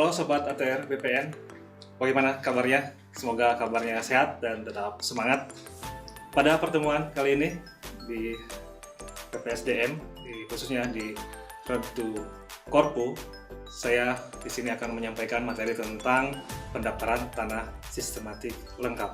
Halo Sobat ATR BPN, bagaimana kabarnya? Semoga kabarnya sehat dan tetap semangat. Pada pertemuan kali ini di PPSDM, khususnya di Road to Korpu, saya di sini akan menyampaikan materi tentang pendaftaran tanah sistematik lengkap.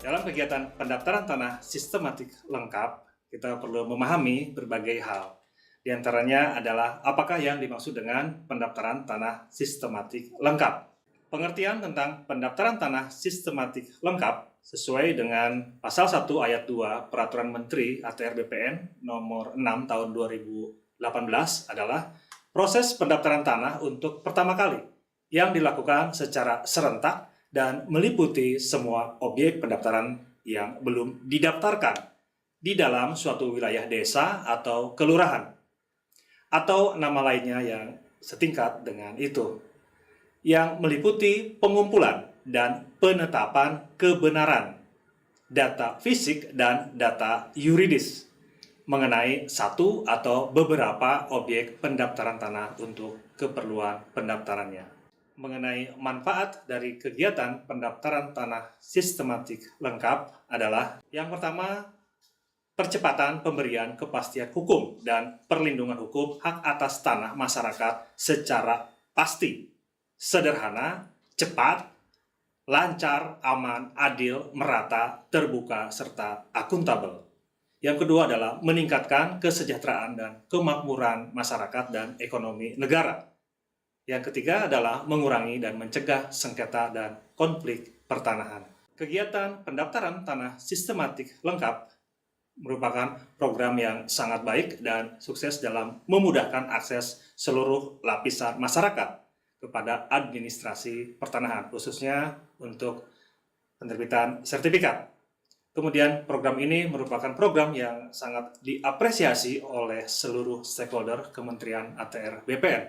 Dalam kegiatan pendaftaran tanah sistematik lengkap, kita perlu memahami berbagai hal. Di antaranya adalah apakah yang dimaksud dengan pendaftaran tanah sistematik lengkap. Pengertian tentang pendaftaran tanah sistematik lengkap sesuai dengan pasal 1 ayat 2 Peraturan Menteri ATR BPN nomor 6 tahun 2018 adalah proses pendaftaran tanah untuk pertama kali yang dilakukan secara serentak dan meliputi semua objek pendaftaran yang belum didaftarkan di dalam suatu wilayah desa atau kelurahan, atau nama lainnya yang setingkat dengan itu, yang meliputi pengumpulan dan penetapan kebenaran data fisik dan data yuridis mengenai satu atau beberapa objek pendaftaran tanah untuk keperluan pendaftarannya. Mengenai manfaat dari kegiatan pendaftaran tanah sistematik lengkap adalah yang pertama, percepatan pemberian kepastian hukum dan perlindungan hukum hak atas tanah masyarakat secara pasti, sederhana, cepat, lancar, aman, adil, merata, terbuka, serta akuntabel. Yang kedua adalah meningkatkan kesejahteraan dan kemakmuran masyarakat dan ekonomi negara. Yang ketiga adalah mengurangi dan mencegah sengketa dan konflik pertanahan. Kegiatan pendaftaran tanah sistematik lengkap merupakan program yang sangat baik dan sukses dalam memudahkan akses seluruh lapisan masyarakat kepada administrasi pertanahan, khususnya untuk penerbitan sertifikat. Kemudian program ini merupakan program yang sangat diapresiasi oleh seluruh stakeholder Kementerian ATR BPN.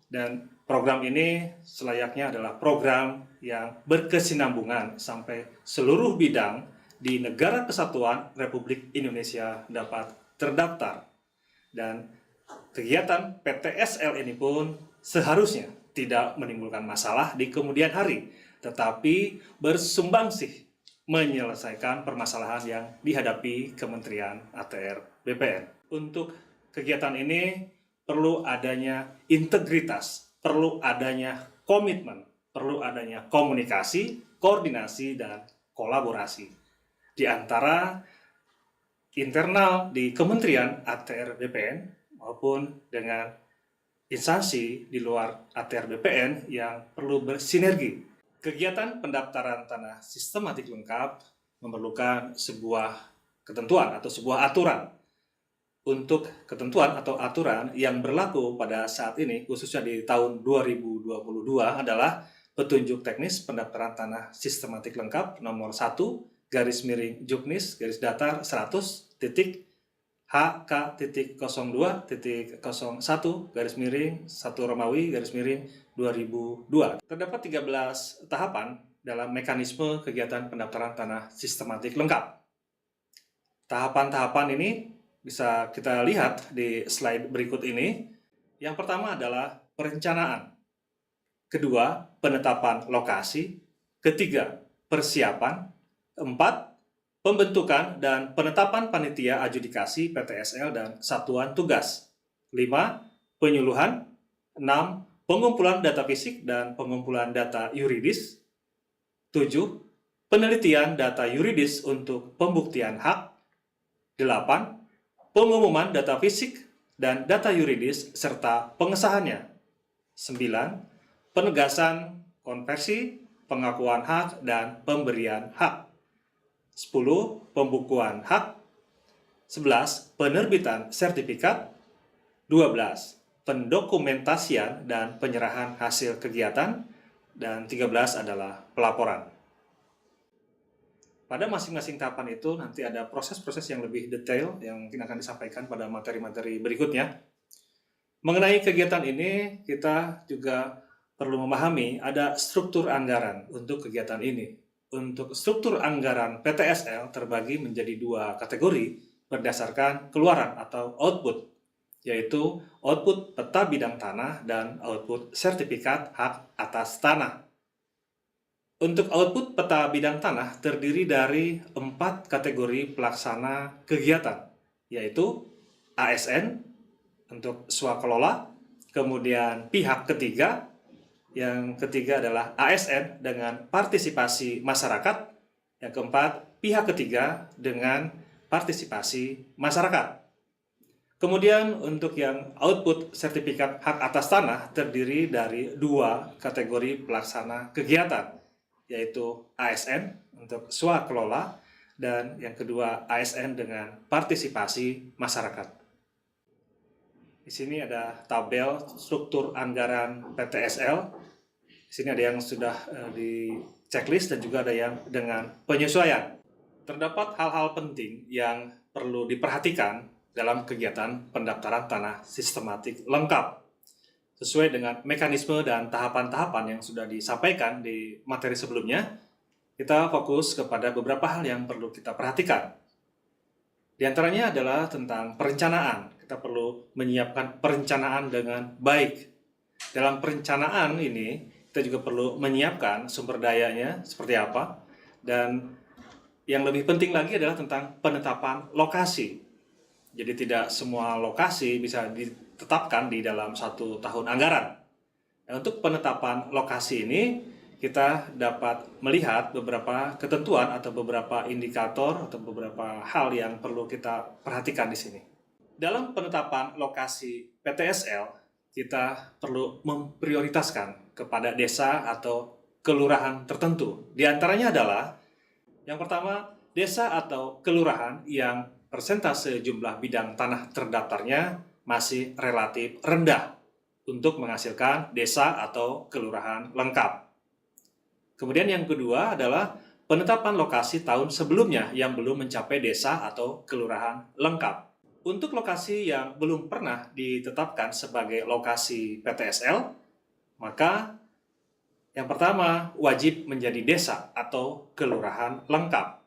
Dan program ini selayaknya adalah program yang berkesinambungan sampai seluruh bidang di Negara Kesatuan Republik Indonesia dapat terdaftar. Dan kegiatan PTSL ini pun seharusnya tidak menimbulkan masalah di kemudian hari, tetapi bersumbangsih menyelesaikan permasalahan yang dihadapi Kementerian ATR BPN. Untuk kegiatan ini perlu adanya integritas, perlu adanya komitmen, perlu adanya komunikasi, koordinasi, dan kolaborasi di antara internal di Kementerian ATR BPN maupun dengan instansi di luar ATR BPN yang perlu bersinergi. Kegiatan pendaftaran tanah sistematik lengkap memerlukan sebuah ketentuan atau sebuah aturan. Untuk ketentuan atau aturan yang berlaku pada saat ini, khususnya di tahun 2022 adalah Petunjuk Teknis Pendaftaran Tanah Sistematik Lengkap nomor 1 garis miring Juknis garis datar 100 titik HK.02.01 garis miring 1 Romawi garis miring 2002. Terdapat 13 tahapan dalam mekanisme kegiatan pendaftaran tanah sistematik lengkap. Tahapan-tahapan ini bisa kita lihat di slide berikut ini. Yang pertama adalah perencanaan. Kedua, penetapan lokasi. Ketiga, persiapan. 4. Pembentukan dan penetapan panitia adjudikasi PTSL dan satuan tugas. 5. Penyuluhan. 6. Pengumpulan data fisik dan pengumpulan data yuridis. 7. Penelitian data yuridis untuk pembuktian hak. 8. Pengumuman data fisik dan data yuridis serta pengesahannya. 9. Penegasan konversi, pengakuan hak, dan pemberian hak. 10. Pembukuan hak. 11. Penerbitan sertifikat. 12. Pendokumentasian dan penyerahan hasil kegiatan. Dan 13 adalah pelaporan. Pada masing-masing tahapan itu nanti ada proses-proses yang lebih detail yang mungkin akan disampaikan pada materi-materi berikutnya. Mengenai kegiatan ini, kita juga perlu memahami ada struktur anggaran untuk kegiatan ini. Untuk struktur anggaran PTSL terbagi menjadi 2 kategori berdasarkan keluaran atau output. yaitu output peta bidang tanah dan output sertifikat hak atas tanah. Untuk output peta bidang tanah terdiri dari 4 kategori pelaksana kegiatan, yaitu ASN untuk swakelola, kemudian pihak ketiga, yang ketiga adalah ASN dengan partisipasi masyarakat, yang keempat pihak ketiga dengan partisipasi masyarakat. Kemudian untuk yang output sertifikat hak atas tanah terdiri dari 2 kategori pelaksana kegiatan, yaitu ASN untuk swakelola dan yang kedua ASN dengan partisipasi masyarakat. Di sini ada tabel struktur anggaran PTSL. Di sini ada yang sudah di checklist dan juga ada yang dengan penyesuaian. Terdapat hal-hal penting yang perlu diperhatikan dalam kegiatan pendaftaran tanah sistematik lengkap. Sesuai dengan mekanisme dan tahapan-tahapan yang sudah disampaikan di materi sebelumnya, kita fokus kepada beberapa hal yang perlu kita perhatikan. Di antaranya adalah tentang perencanaan. Kita perlu menyiapkan perencanaan dengan baik. Dalam perencanaan ini, kita juga perlu menyiapkan sumber dayanya seperti apa. Dan yang lebih penting lagi adalah tentang penetapan lokasi. Jadi tidak semua lokasi bisa ditetapkan di dalam 1 tahun anggaran. Nah, untuk penetapan lokasi ini, kita dapat melihat beberapa ketentuan atau beberapa indikator atau beberapa hal yang perlu kita perhatikan di sini. Dalam penetapan lokasi PTSL, kita perlu memprioritaskan kepada desa atau kelurahan tertentu. Di antaranya adalah, yang pertama, desa atau kelurahan yang persentase jumlah bidang tanah terdaftarnya masih relatif rendah untuk menghasilkan desa atau kelurahan lengkap. Kemudian yang kedua adalah penetapan lokasi tahun sebelumnya yang belum mencapai desa atau kelurahan lengkap. Untuk lokasi yang belum pernah ditetapkan sebagai lokasi PTSL, maka yang pertama wajib menjadi desa atau kelurahan lengkap.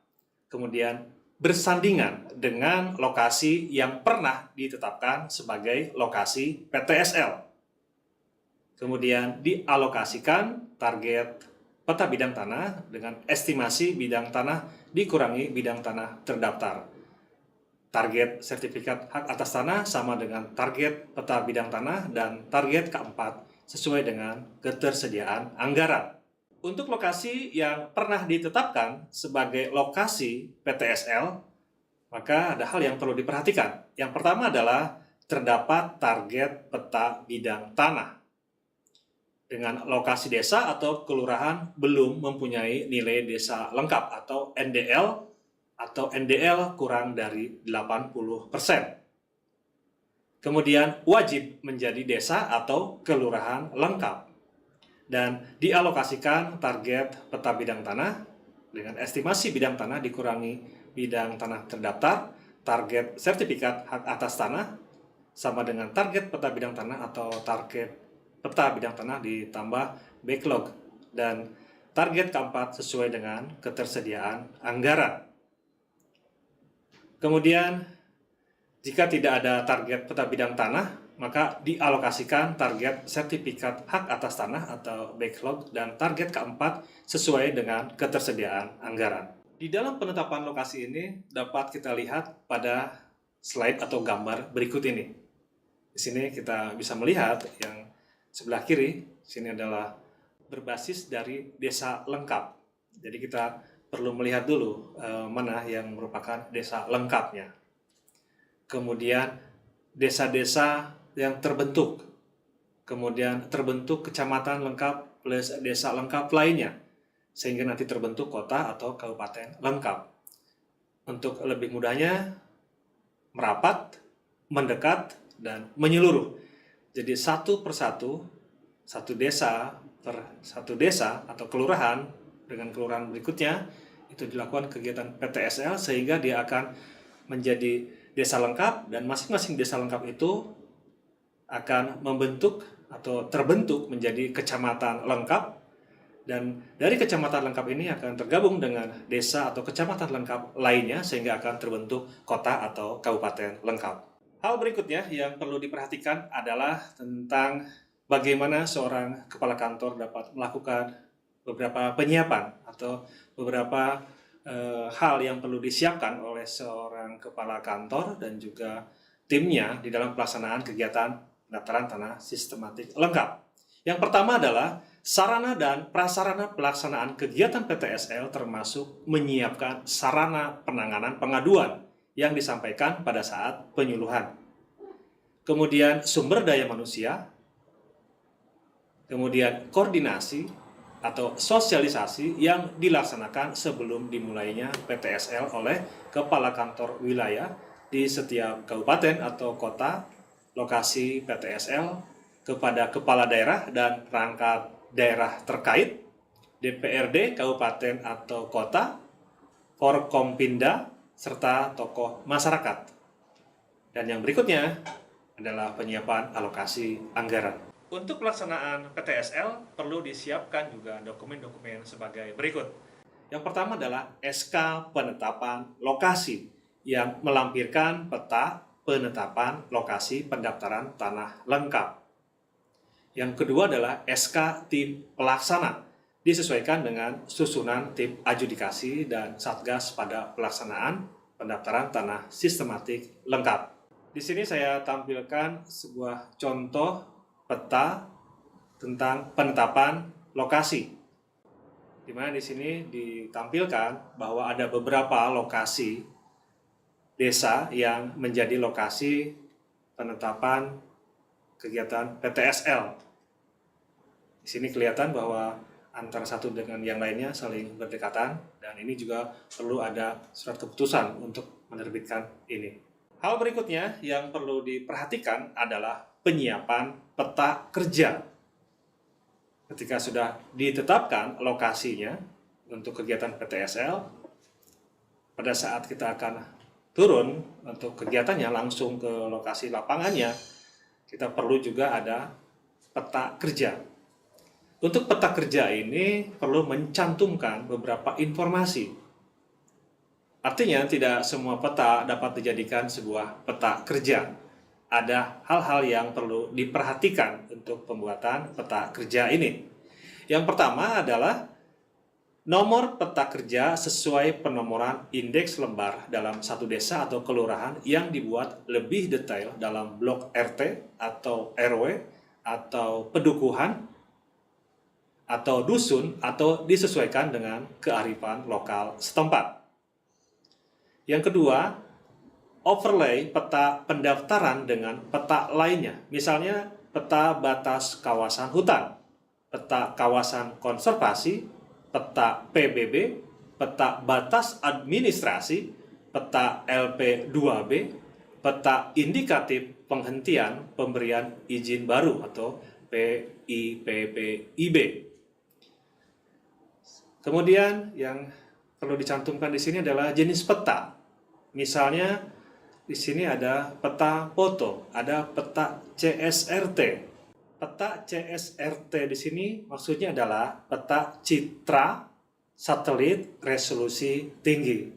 Kemudian bersandingan dengan lokasi yang pernah ditetapkan sebagai lokasi PTSL. Kemudian dialokasikan target peta bidang tanah dengan estimasi bidang tanah dikurangi bidang tanah terdaftar. Target sertifikat hak atas tanah sama dengan target peta bidang tanah dan target keempat sesuai dengan ketersediaan anggaran. Untuk lokasi yang pernah ditetapkan sebagai lokasi PTSL, maka ada hal yang perlu diperhatikan. Yang pertama adalah terdapat target peta bidang tanah. Dengan lokasi desa atau kelurahan belum mempunyai nilai desa lengkap atau NDL kurang dari 80%. Kemudian wajib menjadi desa atau kelurahan lengkap. Dan dialokasikan target peta bidang tanah dengan estimasi bidang tanah dikurangi bidang tanah terdaftar, target sertifikat hak atas tanah sama dengan target peta bidang tanah atau target peta bidang tanah ditambah backlog, dan target keempat sesuai dengan ketersediaan anggaran. Kemudian jika tidak ada target peta bidang tanah, maka dialokasikan target sertifikat hak atas tanah atau backlog dan target keempat sesuai dengan ketersediaan anggaran. Di dalam penetapan lokasi ini dapat kita lihat pada slide atau gambar berikut ini. Di sini kita bisa melihat yang sebelah kiri, sini adalah berbasis dari desa lengkap. Jadi kita perlu melihat dulu mana yang merupakan desa lengkapnya. Kemudian desa-desa yang terbentuk. Kemudian terbentuk kecamatan lengkap plus desa lengkap lainnya. Sehingga nanti terbentuk kota atau kabupaten lengkap. Untuk lebih mudahnya, merapat, mendekat, dan menyeluruh. Jadi satu persatu, satu desa per satu desa atau kelurahan dengan kelurahan berikutnya, itu dilakukan kegiatan PTSL sehingga dia akan menjadi desa lengkap, dan masing-masing desa lengkap itu akan membentuk atau terbentuk menjadi kecamatan lengkap, dan dari kecamatan lengkap ini akan tergabung dengan desa atau kecamatan lengkap lainnya sehingga akan terbentuk kota atau kabupaten lengkap. Hal berikutnya yang perlu diperhatikan adalah tentang bagaimana seorang kepala kantor dapat melakukan beberapa penyiapan atau beberapa hal yang perlu disiapkan oleh seorang kepala kantor dan juga timnya di dalam pelaksanaan kegiatan pendaftaran tanah sistematik lengkap. Yang pertama adalah sarana dan prasarana pelaksanaan kegiatan PTSL termasuk menyiapkan sarana penanganan pengaduan yang disampaikan pada saat penyuluhan. Kemudian sumber daya manusia, kemudian koordinasi atau sosialisasi yang dilaksanakan sebelum dimulainya PTSL oleh kepala kantor wilayah di setiap kabupaten atau kota lokasi PTSL kepada kepala daerah dan perangkat daerah terkait, DPRD kabupaten atau kota, Forkompinda, serta tokoh masyarakat. Dan yang berikutnya adalah penyiapan alokasi anggaran. Untuk pelaksanaan PTSL perlu disiapkan juga dokumen-dokumen sebagai berikut. Yang pertama adalah SK penetapan lokasi yang melampirkan peta penetapan lokasi pendaftaran tanah lengkap. Yang kedua adalah SK tim pelaksana disesuaikan dengan susunan tim adjudikasi dan satgas pada pelaksanaan pendaftaran tanah sistematik lengkap. Di sini saya tampilkan sebuah contoh peta tentang penetapan lokasi, di mana di sini ditampilkan bahwa ada beberapa lokasi desa yang menjadi lokasi penetapan kegiatan PTSL. Di sini kelihatan bahwa antara satu dengan yang lainnya saling berdekatan, dan ini juga perlu ada surat keputusan untuk menerbitkan ini. Hal berikutnya yang perlu diperhatikan adalah penyiapan peta kerja. Ketika sudah ditetapkan lokasinya untuk kegiatan PTSL, pada saat kita akan turun untuk kegiatannya langsung ke lokasi lapangannya, kita perlu juga ada peta kerja. Untuk peta kerja ini perlu mencantumkan beberapa informasi. Artinya tidak semua peta dapat dijadikan sebuah peta kerja. Ada hal-hal yang perlu diperhatikan untuk pembuatan peta kerja ini. Yang pertama adalah nomor peta kerja sesuai penomoran indeks lembar dalam satu desa atau kelurahan yang dibuat lebih detail dalam blok RT atau RW atau pedukuhan atau dusun atau disesuaikan dengan kearifan lokal setempat. Yang kedua, overlay peta pendaftaran dengan peta lainnya, misalnya peta batas kawasan hutan, peta kawasan konservasi, peta PBB, peta batas administrasi, peta LP2B, peta indikatif penghentian pemberian izin baru atau PIPPIB. Kemudian yang perlu dicantumkan di sini adalah jenis peta. Misalnya di sini ada peta foto, ada peta CSRT. Peta CSRT di sini maksudnya adalah peta citra satelit resolusi tinggi.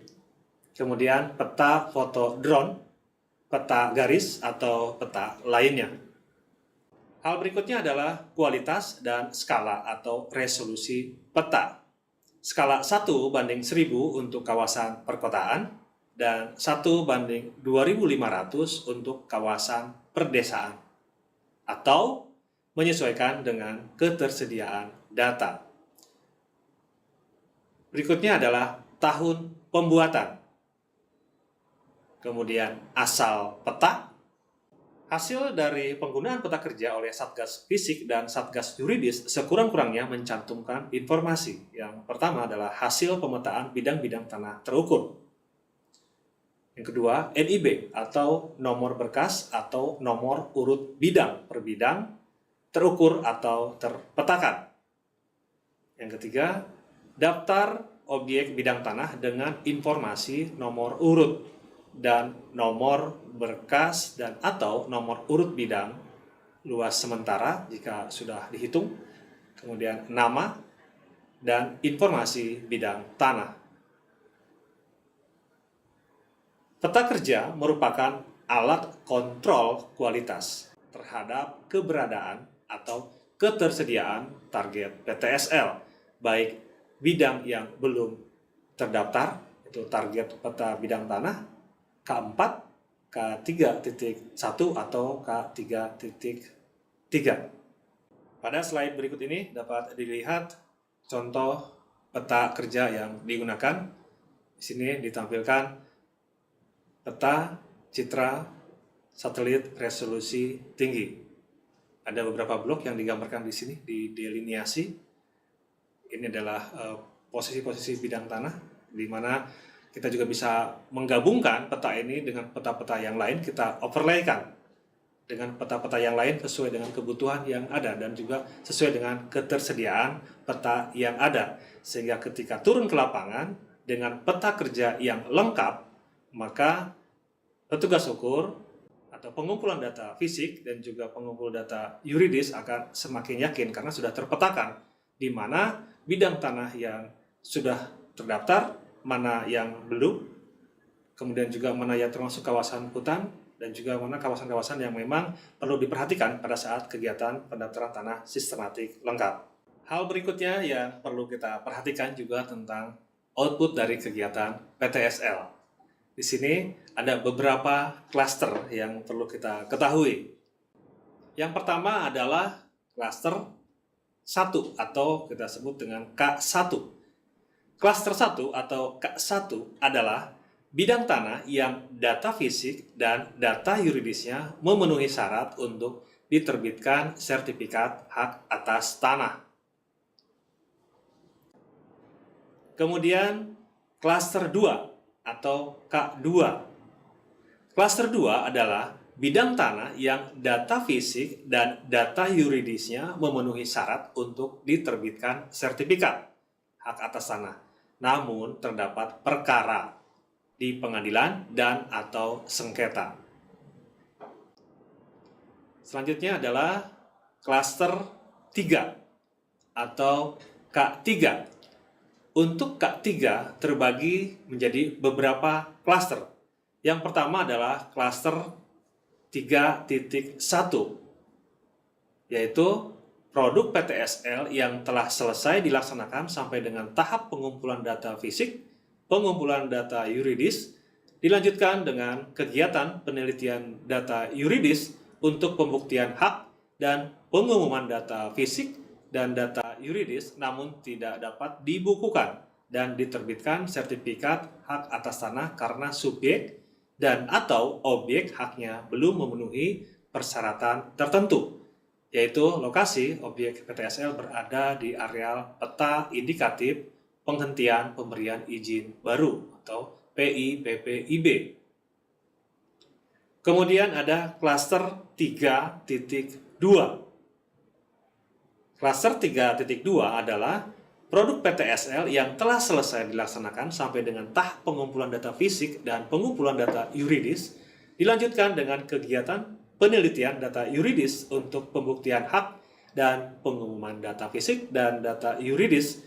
Kemudian peta foto drone, peta garis atau peta lainnya. Hal berikutnya adalah kualitas dan skala atau resolusi peta. Skala 1:1000 untuk kawasan perkotaan dan 1:2500 untuk kawasan perdesaan, atau menyesuaikan dengan ketersediaan data. Berikutnya adalah tahun pembuatan, kemudian asal peta. Hasil dari penggunaan peta kerja oleh Satgas Fisik dan Satgas Yuridis sekurang-kurangnya mencantumkan informasi. Yang pertama adalah hasil pemetaan bidang-bidang tanah terukur. Yang kedua, NIB atau nomor berkas atau nomor urut bidang per bidang terukur atau terpetakan. Yang ketiga, daftar objek bidang tanah dengan informasi nomor urut dan nomor berkas dan atau nomor urut bidang luas sementara jika sudah dihitung, kemudian nama dan informasi bidang tanah. Peta kerja merupakan alat kontrol kualitas terhadap keberadaan atau ketersediaan target PTSL, baik bidang yang belum terdaftar, itu target peta bidang tanah, K4, K3.1 atau K3.3. Pada slide berikut ini dapat dilihat contoh peta kerja yang digunakan. Di sini ditampilkan peta citra satelit resolusi tinggi. Ada beberapa blok yang digambarkan di sini, didelineasi. Ini adalah posisi-posisi bidang tanah, di mana kita juga bisa menggabungkan peta ini dengan peta-peta yang lain, kita overlaykan dengan peta-peta yang lain sesuai dengan kebutuhan yang ada dan juga sesuai dengan ketersediaan peta yang ada. Sehingga ketika turun ke lapangan dengan peta kerja yang lengkap, maka petugas ukur atau pengumpulan data fisik dan juga pengumpul data yuridis akan semakin yakin karena sudah terpetakan di mana bidang tanah yang sudah terdaftar, mana yang belum, kemudian juga mana yang termasuk kawasan hutan, dan juga mana kawasan-kawasan yang memang perlu diperhatikan pada saat kegiatan pendaftaran tanah sistematik lengkap. Hal berikutnya yang perlu kita perhatikan juga tentang output dari kegiatan PTSL. Di sini ada beberapa klaster yang perlu kita ketahui. Yang pertama adalah klaster 1 atau kita sebut dengan K1. Klaster 1 atau K1 adalah bidang tanah yang data fisik dan data yuridisnya memenuhi syarat untuk diterbitkan sertifikat hak atas tanah. Kemudian klaster 2 atau K2. Klaster 2 adalah bidang tanah yang data fisik dan data yuridisnya memenuhi syarat untuk diterbitkan sertifikat hak atas tanah, namun terdapat perkara di pengadilan dan atau sengketa. Selanjutnya adalah klaster 3 atau K3. Untuk K3 terbagi menjadi beberapa klaster. Yang pertama adalah klaster 3.1, yaitu produk PTSL yang telah selesai dilaksanakan sampai dengan tahap pengumpulan data fisik, pengumpulan data yuridis, dilanjutkan dengan kegiatan penelitian data yuridis untuk pembuktian hak dan pengumuman data fisik dan data yuridis, namun tidak dapat dibukukan dan diterbitkan sertifikat hak atas tanah karena subjek dan atau objek haknya belum memenuhi persyaratan tertentu, yaitu lokasi objek PTSL berada di areal peta indikatif penghentian pemberian izin baru atau PIPPIB. Kemudian ada klaster 3.2. Klaster 3.2 adalah produk PTSL yang telah selesai dilaksanakan sampai dengan tahap pengumpulan data fisik dan pengumpulan data yuridis, dilanjutkan dengan kegiatan penelitian data yuridis untuk pembuktian hak dan pengumuman data fisik dan data yuridis,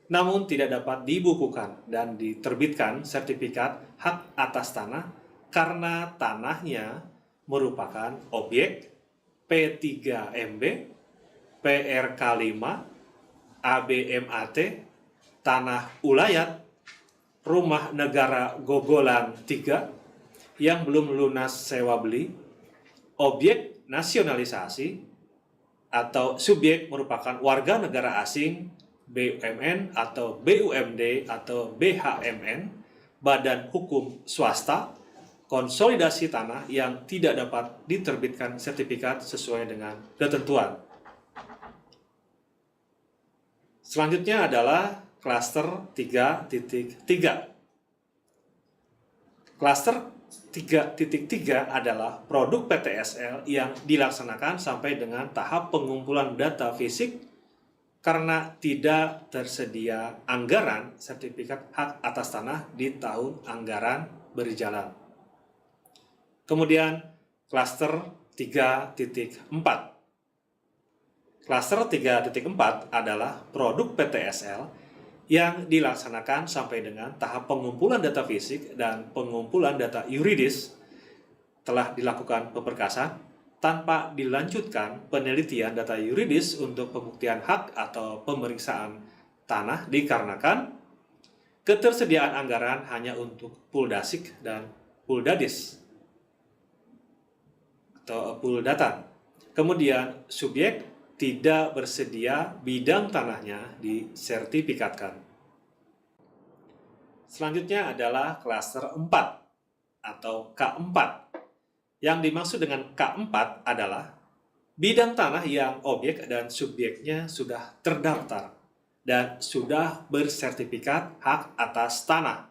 namun tidak dapat dibukukan dan diterbitkan sertifikat hak atas tanah karena tanahnya merupakan objek P3MB, PRK5, ABMAT, tanah ulayat, rumah negara Gogolan 3 yang belum lunas sewa beli, objek nasionalisasi, atau subjek merupakan warga negara asing, BUMN atau BUMD atau BHMN, badan hukum swasta, konsolidasi tanah yang tidak dapat diterbitkan sertifikat sesuai dengan ketentuan. Selanjutnya adalah klaster 3.3. Klaster 3.3 adalah produk PTSL yang dilaksanakan sampai dengan tahap pengumpulan data fisik karena tidak tersedia anggaran sertifikat hak atas tanah di tahun anggaran berjalan. Kemudian klaster 3.4. Klaster 3.4 adalah produk PTSL yang dilaksanakan sampai dengan tahap pengumpulan data fisik dan pengumpulan data yuridis telah dilakukan pemberkasan tanpa dilanjutkan penelitian data yuridis untuk pembuktian hak atau pemeriksaan tanah dikarenakan ketersediaan anggaran hanya untuk Puldasik dan Puldadis atau Puldatan. Kemudian subjek tidak bersedia bidang tanahnya disertifikatkan. Selanjutnya adalah klaster 4 atau K4. Yang dimaksud dengan K4 adalah bidang tanah yang objek dan subjeknya sudah terdaftar dan sudah bersertifikat hak atas tanah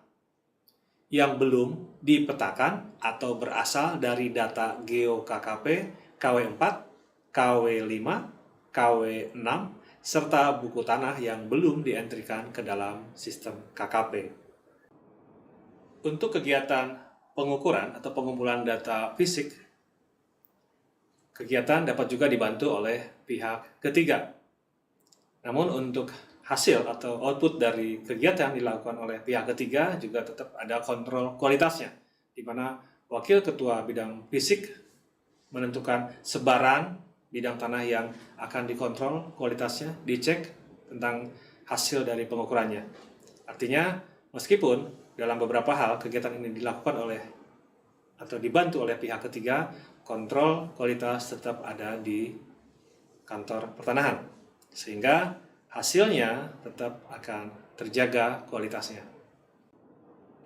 yang belum dipetakan atau berasal dari data Geo KKP KW4, KW5, KW6, serta buku tanah yang belum dientrikan ke dalam sistem KKP. Untuk kegiatan pengukuran atau pengumpulan data fisik, kegiatan dapat juga dibantu oleh pihak ketiga. Namun untuk hasil atau output dari kegiatan yang dilakukan oleh pihak ketiga juga tetap ada kontrol kualitasnya, di mana wakil ketua bidang fisik menentukan sebaran bidang tanah yang akan dikontrol kualitasnya, dicek tentang hasil dari pengukurannya. Artinya, meskipun dalam beberapa hal kegiatan ini dilakukan oleh atau dibantu oleh pihak ketiga, kontrol kualitas tetap ada di kantor pertanahan, sehingga hasilnya tetap akan terjaga kualitasnya.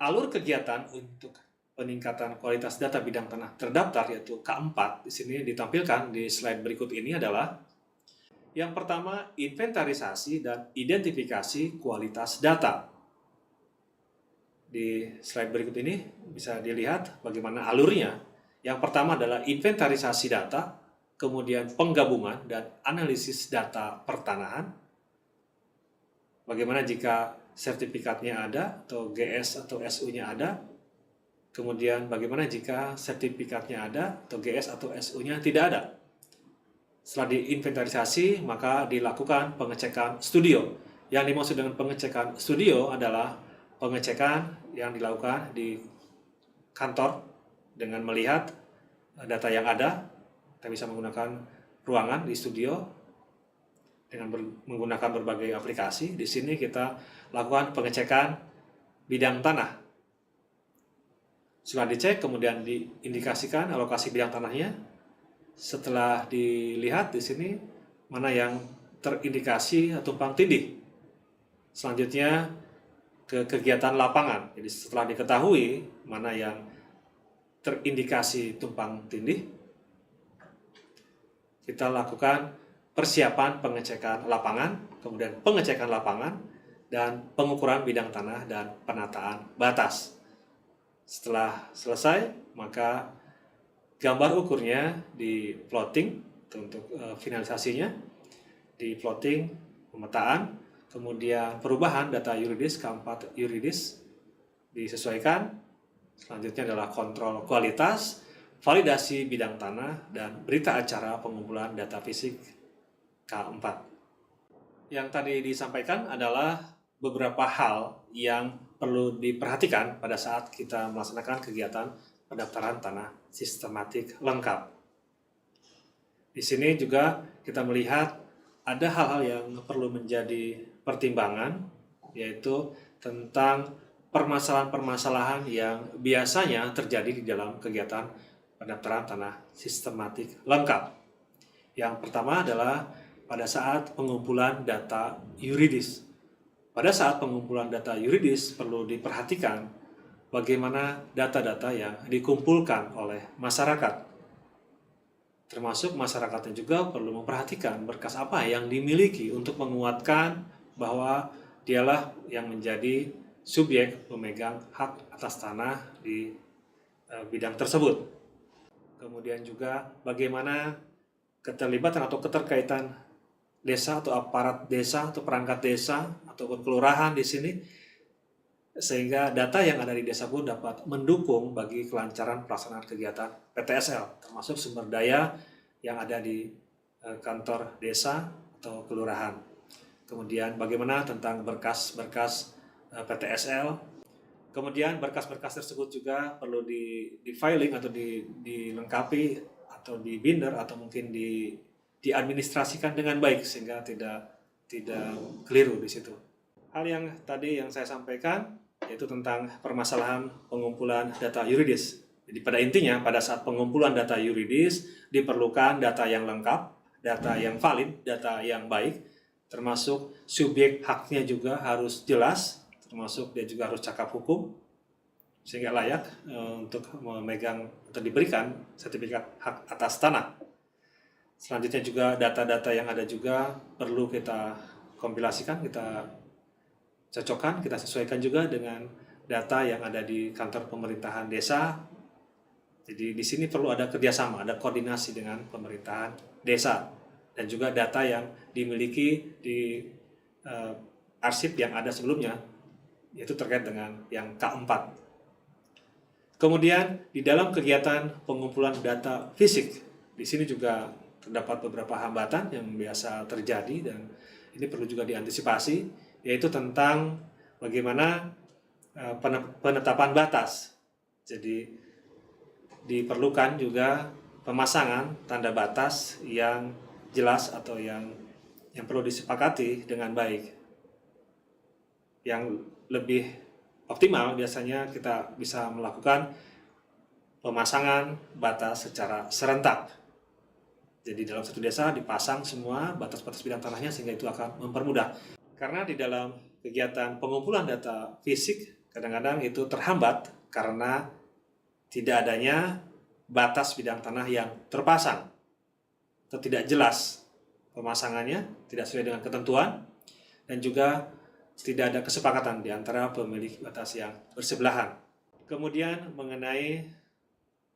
Alur kegiatan untuk peningkatan kualitas data bidang tanah terdaftar yaitu K4 di sini ditampilkan di slide berikut ini adalah yang pertama, inventarisasi dan identifikasi kualitas data. Di slide berikut ini bisa dilihat bagaimana alurnya. Yang pertama adalah inventarisasi data, kemudian penggabungan dan analisis data pertanahan. Bagaimana jika sertifikatnya ada atau GS atau SU-nya ada. Kemudian bagaimana jika sertifikatnya ada atau GS atau SU-nya tidak ada. Setelah diinventarisasi, maka dilakukan pengecekan studio. Yang dimaksud dengan pengecekan studio adalah pengecekan yang dilakukan di kantor dengan melihat data yang ada. Kita bisa menggunakan ruangan di studio dengan menggunakan berbagai aplikasi. Di sini kita lakukan pengecekan bidang tanah. Setelah dicek, kemudian diindikasikan alokasi bidang tanahnya. Setelah dilihat di sini mana yang terindikasi tumpang tindih. Selanjutnya ke kegiatan lapangan. Jadi setelah diketahui mana yang terindikasi tumpang tindih, kita lakukan persiapan pengecekan lapangan, kemudian pengecekan lapangan, dan pengukuran bidang tanah dan penataan batas. Setelah selesai, maka gambar ukurnya di plotting untuk finalisasinya, di plotting pemetaan, kemudian perubahan data yuridis, K4 yuridis disesuaikan. Selanjutnya adalah kontrol kualitas, validasi bidang tanah, dan berita acara pengumpulan data fisik K4. Yang tadi disampaikan adalah beberapa hal yang perlu diperhatikan pada saat kita melaksanakan kegiatan pendaftaran tanah sistematik lengkap. Di sini juga kita melihat ada hal-hal yang perlu menjadi pertimbangan, yaitu tentang permasalahan-permasalahan yang biasanya terjadi di dalam kegiatan pendaftaran tanah sistematik lengkap. Yang pertama adalah pada saat pengumpulan data yuridis. Pada saat pengumpulan data yuridis perlu diperhatikan bagaimana data-data yang dikumpulkan oleh masyarakat. Termasuk masyarakatnya juga perlu memperhatikan berkas apa yang dimiliki untuk menguatkan bahwa dialah yang menjadi subjek pemegang hak atas tanah di bidang tersebut. Kemudian juga bagaimana keterlibatan atau keterkaitan desa atau aparat desa atau perangkat desa ataupun kelurahan di sini, sehingga data yang ada di desa pun dapat mendukung bagi kelancaran pelaksanaan kegiatan PTSL, termasuk sumber daya yang ada di kantor desa atau kelurahan. Kemudian bagaimana tentang berkas-berkas PTSL, Kemudian berkas-berkas tersebut juga perlu di filing atau dilengkapi atau di binder atau mungkin diadministrasikan dengan baik sehingga tidak keliru di situ. Hal yang tadi yang saya sampaikan yaitu tentang permasalahan pengumpulan data yuridis. Jadi pada intinya pada saat pengumpulan data yuridis diperlukan data yang lengkap, data yang valid, data yang baik, termasuk subjek haknya juga harus jelas, termasuk dia juga harus cakap hukum sehingga layak untuk memegang atau diberikan sertifikat hak atas tanah. Selanjutnya juga data-data yang ada juga perlu kita kompilasikan, kita cocokkan, kita sesuaikan juga dengan data yang ada di kantor pemerintahan desa. Jadi di sini perlu ada kerjasama, ada koordinasi dengan pemerintahan desa dan juga data yang dimiliki di arsip yang ada sebelumnya, yaitu terkait dengan yang K4. Kemudian di dalam kegiatan pengumpulan data fisik, di sini juga terdapat beberapa hambatan yang biasa terjadi dan ini perlu juga diantisipasi, yaitu tentang bagaimana penetapan batas. Jadi diperlukan juga pemasangan tanda batas yang jelas atau yang perlu disepakati dengan baik. Yang lebih optimal biasanya kita bisa melakukan pemasangan batas secara serentak. Jadi dalam satu desa dipasang semua batas-batas bidang tanahnya sehingga itu akan mempermudah. Karena di dalam kegiatan pengumpulan data fisik kadang-kadang itu terhambat karena tidak adanya batas bidang tanah yang terpasang atau tidak jelas pemasangannya, tidak sesuai dengan ketentuan, dan juga tidak ada kesepakatan di antara pemilik batas yang bersebelahan. Kemudian mengenai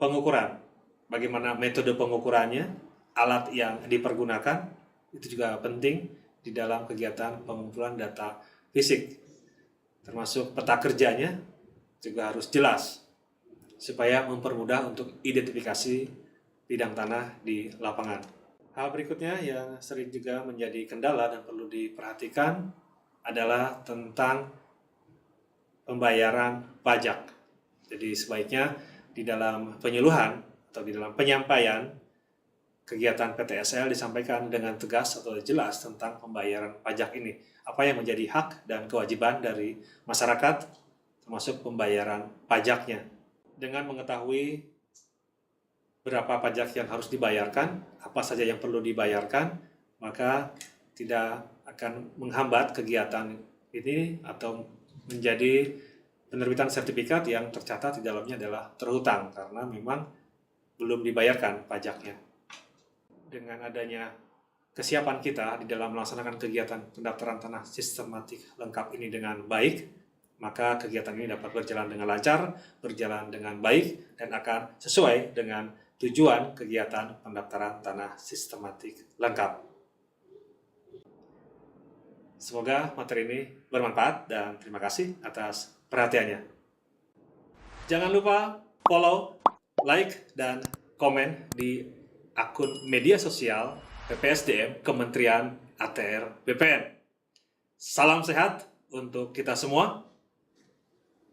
pengukuran, bagaimana metode pengukurannya, alat yang dipergunakan, itu juga penting di dalam kegiatan pengumpulan data fisik. Termasuk peta kerjanya juga harus jelas, supaya mempermudah untuk identifikasi bidang tanah di lapangan. Hal berikutnya yang sering juga menjadi kendala dan perlu diperhatikan adalah tentang pembayaran pajak. Jadi sebaiknya di dalam penyuluhan atau di dalam penyampaian kegiatan PTSL disampaikan dengan tegas atau jelas tentang pembayaran pajak ini. Apa yang menjadi hak dan kewajiban dari masyarakat termasuk pembayaran pajaknya. Dengan mengetahui berapa pajak yang harus dibayarkan, apa saja yang perlu dibayarkan, maka tidak akan menghambat kegiatan ini atau menjadi penerbitan sertifikat yang tercatat di dalamnya adalah terhutang karena memang belum dibayarkan pajaknya. Dengan adanya kesiapan kita di dalam melaksanakan kegiatan pendaftaran tanah sistematik lengkap ini dengan baik, maka kegiatan ini dapat berjalan dengan lancar, berjalan dengan baik, dan akan sesuai dengan tujuan kegiatan pendaftaran tanah sistematik lengkap. Semoga materi ini bermanfaat dan terima kasih atas perhatiannya. Jangan lupa follow, like, dan komen di akun media sosial PPSDM Kementerian ATR BPN. Salam sehat untuk kita semua.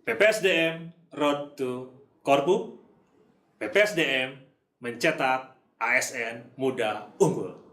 PPSDM Road to Korpu. PPSDM mencetak ASN muda unggul.